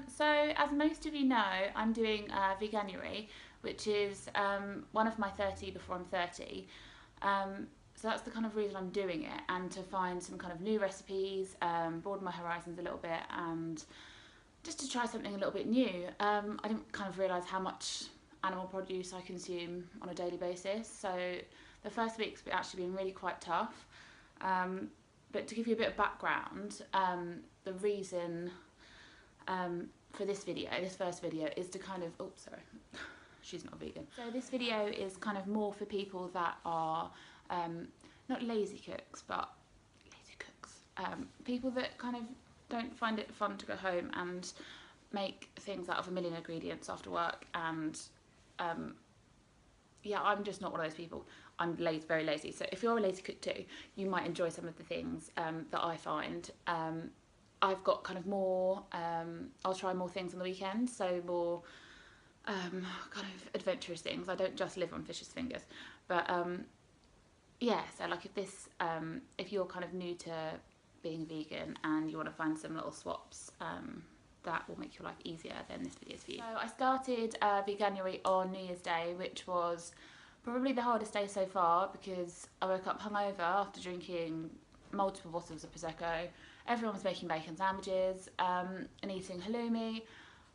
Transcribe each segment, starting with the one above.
So as most of you know, I'm doing Veganuary, which is one of my 30 before I'm 30. So that's the kind of reason I'm doing it, and to find some kind of new recipes, broaden my horizons a little bit, and just to try something a little bit new. I didn't kind of realise how much animal produce I consume on a daily basis, so the first week's actually been really quite tough. But to give you a bit of background, the reason for this first video, is to kind of, oh sorry, she's not vegan. So this video is kind of more for people that are not lazy cooks, but lazy cooks. People that kind of don't find it fun to go home and make things out of a million ingredients after work, and yeah, I'm just not one of those people. I'm lazy, very lazy. So if you're a lazy cook too, you might enjoy some of the things that I find. I've got kind of more, I'll try more things on the weekend, so more kind of adventurous things. I don't just live on fish's fingers, but yeah, so like if you're kind of new to being vegan and you want to find some little swaps that will make your life easier, then this video is for you. So I started Veganuary on New Year's Day, which was probably the hardest day so far, because I woke up hungover after drinking multiple bottles of Prosecco. Everyone was making bacon sandwiches and eating halloumi,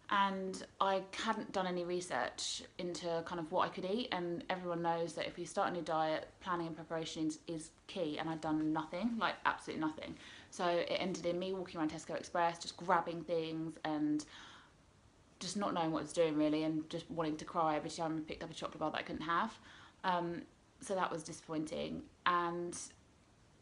and I hadn't done any research into kind of what I could eat, and everyone knows that if you start a new diet, planning and preparation is key, and I'd done nothing, like absolutely nothing. So it ended in me walking around Tesco Express, just grabbing things and just not knowing what I was doing really, and just wanting to cry every time I picked up a chocolate bar that I couldn't have. So that was disappointing, and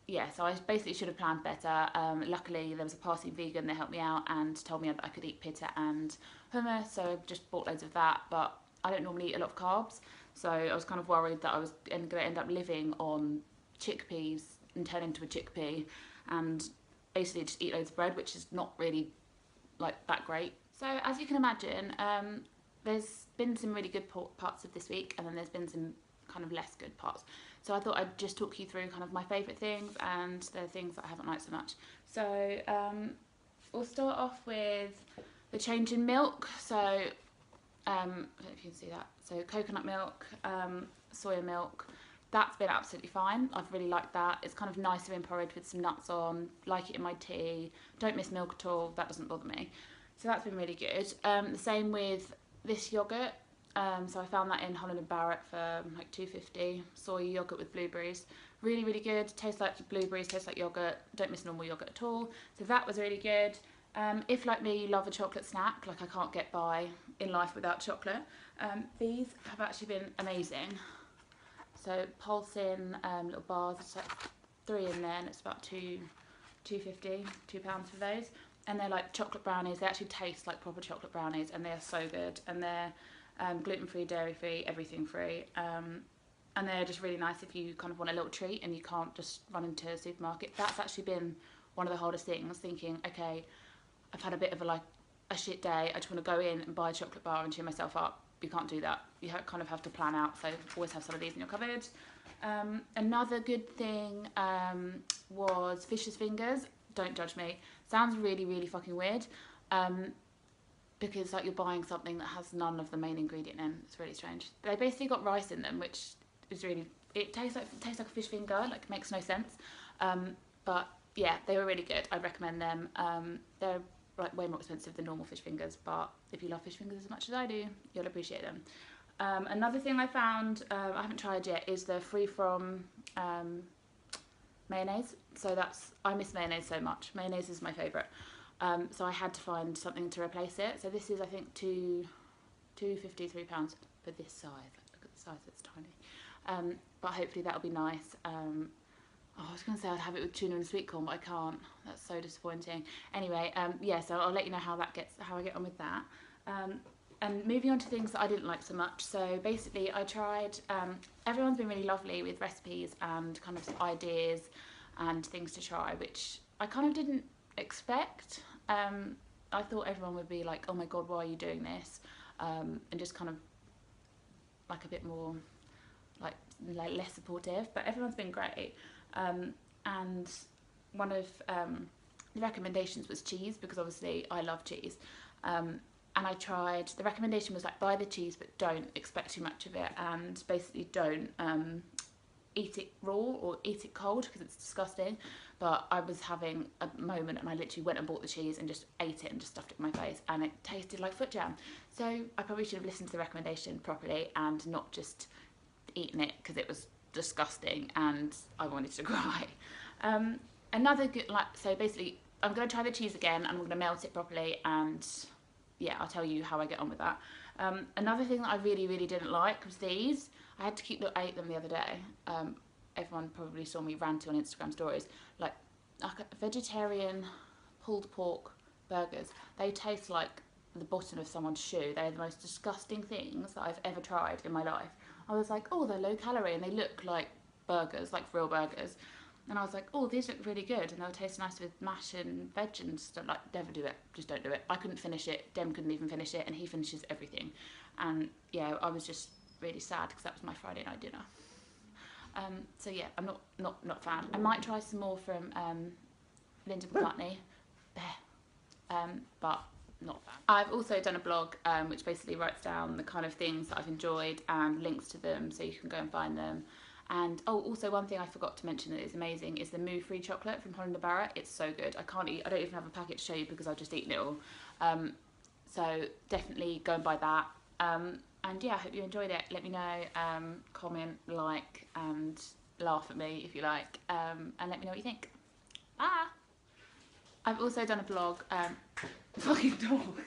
yeah, so I basically should have planned better. Luckily there was a passing vegan that helped me out and told me that I could eat pitta and hummus, so I just bought loads of that, but I don't normally eat a lot of carbs, so I was kind of worried that I was going to end up living on chickpeas and turn into a chickpea and basically just eat loads of bread, which is not really like that great. So as you can imagine, there's been some really good parts of this week, and then there's been some kind of less good parts. So I thought I'd just talk you through kind of my favourite things and the things that I haven't liked so much. So we'll start off with the change in milk. So I don't know if you can see that. So coconut milk, soya milk, that's been absolutely fine. I've really liked that. It's kind of nicer in porridge with some nuts on, like it in my tea. Don't miss milk at all, that doesn't bother me. So that's been really good. The same with this yoghurt. So I found that in Holland & Barrett for like $2.50, soy yoghurt with blueberries. Really, really good. Tastes like blueberries, tastes like yoghurt. Don't miss normal yoghurt at all. So that was really good. If, like me, you love a chocolate snack, like I can't get by in life without chocolate, these have actually been amazing. So pulsing little bars, it's like 3 in there, and it's about £2.50 for those. And they're like chocolate brownies. They actually taste like proper chocolate brownies, and they are so good. And they're gluten-free, dairy-free, everything free. And they're just really nice if you kind of want a little treat and you can't just run into a supermarket. That's actually been one of the hardest things, thinking, okay, I've had a bit of a shit day, I just want to go in and buy a chocolate bar and cheer myself up. You can't do that. You kind of have to plan out, so always have some of these in your cupboard. Another good thing was Fish's Fingers. Don't judge me. Sounds really, really fucking weird. Because like you're buying something that has none of the main ingredient in. It's really strange. They basically got rice in them, which is really, it tastes like a fish finger, like makes no sense. But yeah, they were really good. I'd recommend them. They're like way more expensive than normal fish fingers, but if you love fish fingers as much as I do, you'll appreciate them. Another thing I found, I haven't tried yet, is the free from mayonnaise. So I miss mayonnaise so much. Mayonnaise is my favourite. So I had to find something to replace it. So this is, I think, £2.50, £3 for this size. Look at the size, it's tiny. But hopefully that'll be nice. I was going to say I'd have it with tuna and sweet corn, but I can't. That's so disappointing. Anyway, yeah, so I'll let you know how I get on with that. And moving on to things that I didn't like so much. So basically I tried, everyone's been really lovely with recipes and kind of ideas and things to try, which I kind of didn't expect. I thought everyone would be like, oh my god, why are you doing this? And just kind of like a bit more like less supportive, but everyone's been great. And one of the recommendations was cheese, because obviously I love cheese. And I tried, the recommendation was like buy the cheese but don't expect too much of it, and basically don't eat it raw or eat it cold because it's disgusting. But I was having a moment and I literally went and bought the cheese and just ate it and just stuffed it in my face, and it tasted like foot jam. So I probably should have listened to the recommendation properly and not just eaten it because it was disgusting and I wanted to cry. Another good, like, so basically I'm going to try the cheese again and I'm going to melt it properly, and yeah, I'll tell you how I get on with that. Another thing that I really, really didn't like was these. I had to keep, I ate them the other day. Everyone probably saw me ranting on Instagram stories. Like vegetarian pulled pork burgers. They taste like the bottom of someone's shoe. They're the most disgusting things that I've ever tried in my life. I was like, oh, they're low calorie and they look like burgers, like real burgers. And I was like, oh, these look really good and they'll taste nice with mash and veg and stuff. Like, never do it. Just don't do it. I couldn't finish it. Dem couldn't even finish it, and he finishes everything. And yeah, I was just really sad because that was my Friday night dinner. So yeah, I'm not a fan. I might try some more from Linda McCartney, but not a fan. I've also done a blog which basically writes down the kind of things that I've enjoyed and links to them so you can go and find them. And oh, also one thing I forgot to mention that is amazing is the Moo Free chocolate from Holland & Barrett. It's so good. I don't even have a packet to show you because I've just eaten it all. So definitely go and buy that. And yeah, I hope you enjoyed it. Let me know, comment, like, and laugh at me if you like, and let me know what you think. Bye! I've also done a blog, fucking dog.